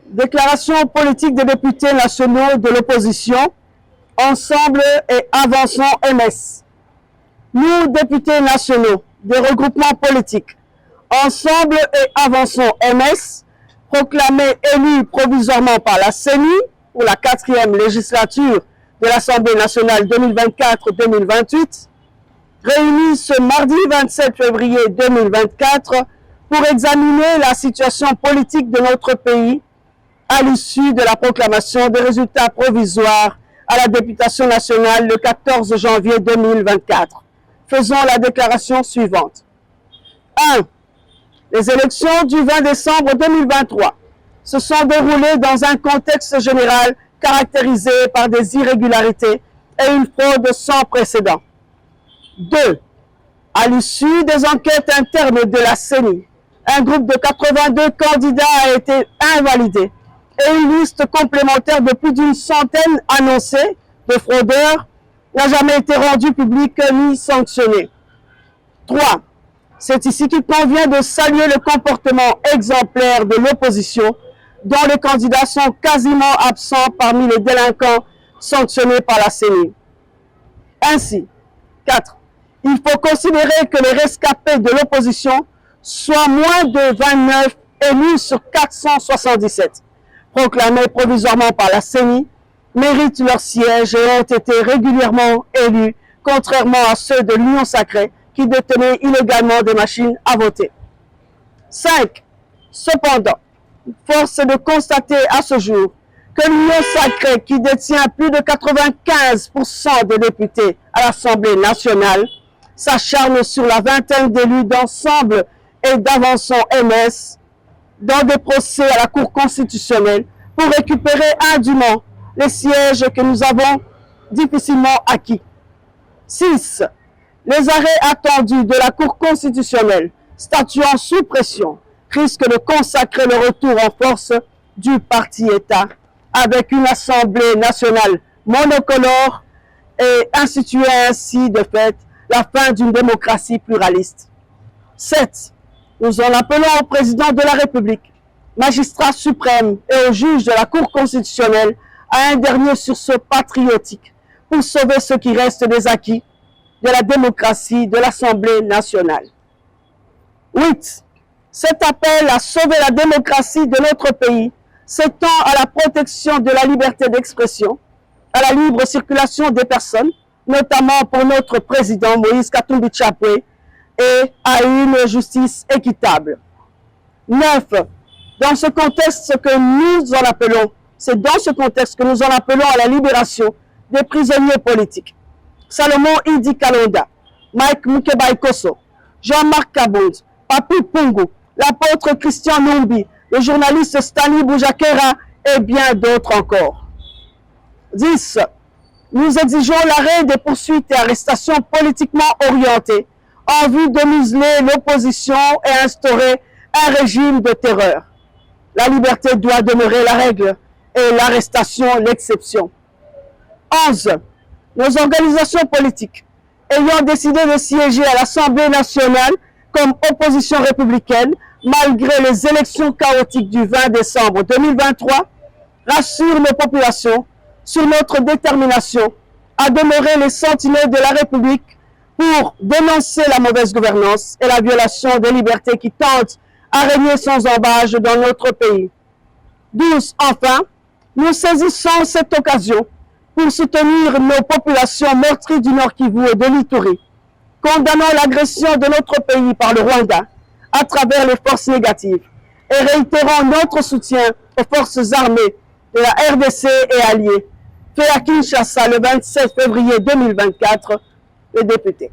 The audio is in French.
Déclaration politique des députés nationaux de l'opposition, Ensemble et Avançons MS. Nous, députés nationaux des regroupements politiques, Ensemble et Avançons MS, proclamés élus provisoirement par la CENI pour la 4e législature de l'Assemblée nationale 2024-2028, réunis ce mardi 27 février 2024 pour examiner la situation politique de notre pays à l'issue de la proclamation des résultats provisoires à la députation nationale le 14 janvier 2024. Faisons la déclaration suivante. 1. Les élections du 20 décembre 2023 se sont déroulées dans un contexte général caractérisé par des irrégularités et une fraude sans précédent. 2. À l'issue des enquêtes internes de la CENI, un groupe de 82 candidats a été invalidé et une liste complémentaire de plus d'une centaine annoncée de fraudeurs n'a jamais été rendue publique ni sanctionnée. 3. C'est ici qu'il convient de saluer le comportement exemplaire de l'opposition, dont les candidats sont quasiment absents parmi les délinquants sanctionnés par la CENI. Ainsi, 4. Il faut considérer que les rescapés de l'opposition, soit moins de 29 élus sur 477, proclamés provisoirement par la CENI, méritent leur siège et ont été régulièrement élus, contrairement à ceux de l'Union sacrée qui détenaient illégalement des machines à voter. 5. Cependant, force est de constater à ce jour que l'Union sacrée, qui détient plus de 95% des députés à l'Assemblée nationale, s'acharne sur la vingtaine d'élus d'Ensemble et d'Avançons MS dans des procès à la Cour constitutionnelle pour récupérer indûment les sièges que nous avons difficilement acquis. 6. Les arrêts attendus de la Cour constitutionnelle, statuant sous pression, risquent de consacrer le retour en force du parti-État avec une Assemblée nationale monocolore et instituer ainsi de fait la fin d'une démocratie pluraliste. 7. Nous en appelons au président de la République, magistrat suprême et au juge de la Cour constitutionnelle à un dernier sursaut patriotique pour sauver ce qui reste des acquis de la démocratie de l'Assemblée nationale. 8. Cet appel à sauver la démocratie de notre pays s'étend à la protection de la liberté d'expression, à la libre circulation des personnes, notamment pour notre président Moïse Katumbi Chapwe, et à une justice équitable. 9. Dans ce contexte que nous en appelons, c'est dans ce contexte que nous en appelons à la libération des prisonniers politiques. Salomon Idi Kalonda, Mike Mukebaikoso, Jean-Marc Kabound, Papi Pungu, l'apôtre Christian Numbi, le journaliste Stanley Boujakera et bien d'autres encore. 10. Nous exigeons l'arrêt des poursuites et arrestations politiquement orientées en vue de museler l'opposition et instaurer un régime de terreur. La liberté doit demeurer la règle et l'arrestation l'exception. 11. Nos organisations politiques, ayant décidé de siéger à l'Assemblée nationale comme opposition républicaine, malgré les élections chaotiques du 20 décembre 2023, rassurent nos populations sur notre détermination à demeurer les sentinelles de la République pour dénoncer la mauvaise gouvernance et la violation des libertés qui tentent à régner sans embâche dans notre pays. 12. Enfin, nous saisissons cette occasion pour soutenir nos populations meurtries du Nord Kivu et de l'Ituri, condamnant l'agression de notre pays par le Rwanda à travers les forces négatives et réitérant notre soutien aux forces armées de la RDC et alliés, fait à Kinshasa le 27 février 2024, les députés.